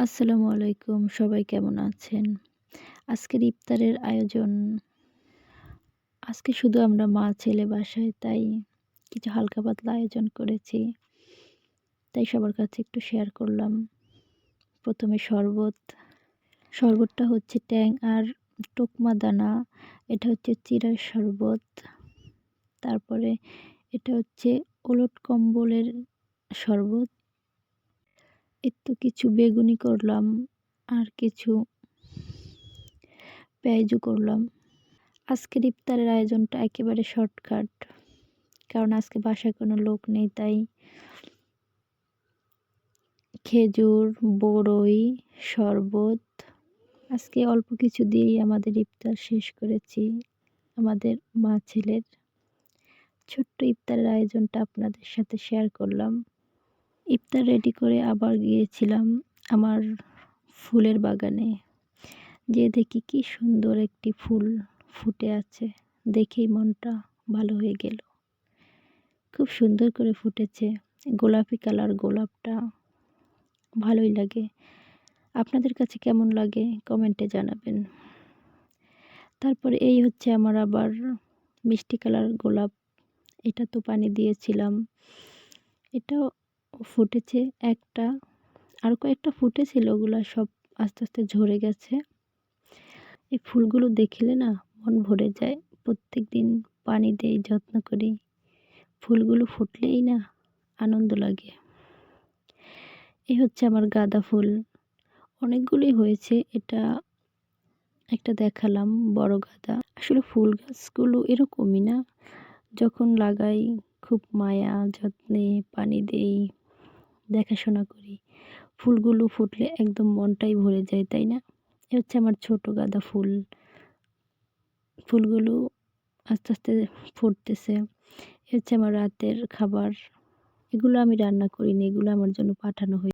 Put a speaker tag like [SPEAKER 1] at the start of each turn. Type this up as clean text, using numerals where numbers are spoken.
[SPEAKER 1] আসসালামু আলাইকুম। সবাই কেমন আছেন? আজকের ইফতারের আয়োজন আজকে শুধু আমরা মা-ছেলে বাসায়, তাই কিছু হালকা পাতলা আয়োজন করেছি। তাই সবার কাছে একটু শেয়ার করলাম। ১ম এ শরবত। শরবতটা হচ্ছে ট্যাং আর টোকমা দানা। এটা হচ্ছে চিড়ার শরবত। তারপরে এটা হচ্ছে ওলট কম্বলের শরবত। এই তো কিছু বেগুনি করলাম আর কিছু পেঁয়াজু করলাম। আজকের ইফতারের আয়োজনটা একেবারে শর্টকাট। কারণ আজকে বাসায় কোনো লোক নেই, তাই খেজুর, বরই, শরবত আজকে অল্প কিছু দিয়েই আমাদের ইফতার শেষ করেছি। আমাদের মা-ছেলের ছোট্ট ইফতারের আয়োজনটা আপনাদের সাথে শেয়ার করলাম। ইফতার রেডি করে আবার গিয়েছিলাম আমার ফুলের বাগানে। যেয়ে দেখি কি সুন্দর একটি ফুল ফুটে আছে। দেখেই মনটা ভালো হয়ে গেল। খুব সুন্দর করে ফুটেছে। গোলাপি কালার গোলাপটা ভালোই লাগে। আপনাদের কাছে কেমন লাগে কমেন্টে জানাবেন। তারপরে এই হচ্ছে আমার আবার মিষ্টি কালার গোলাপ। এটা তো পানি দিয়েছিলাম। এটাও ফুটেছে একটা। আর কয়েকটা ফুটেছিল, ওগুলা সব আস্তে আস্তে ঝরে গেছে। এই ফুলগুলো দেখলে না মন ভরে যায়। প্রত্যেকদিন পানি দেই, যত্ন করি। ফুলগুলো ফুটলেই না আনন্দ লাগে। এই হচ্ছে আমার গাঁদা ফুল। অনেকগুলোই হয়েছে। এটা একটা দেখালাম বড় গাঁদা। আসলে ফুল গাছগুলো এরকমই না? যখন লাগাই খুব মায়া যত্নে পানি দেই, দেখাশোনা করি। ফুলগুলো ফুটলে একদম মনটাই ভরে যায়, তাই না? এ হচ্ছে আমার ছোট গাঁদা ফুল। ফুলগুলো আস্তে আস্তে ফুটতেছে। এ হচ্ছে আমার রাতের খাবার। এগুলো আমি রান্না করিনি, এগুলো আমার জন্য পাঠানো হয়েছে।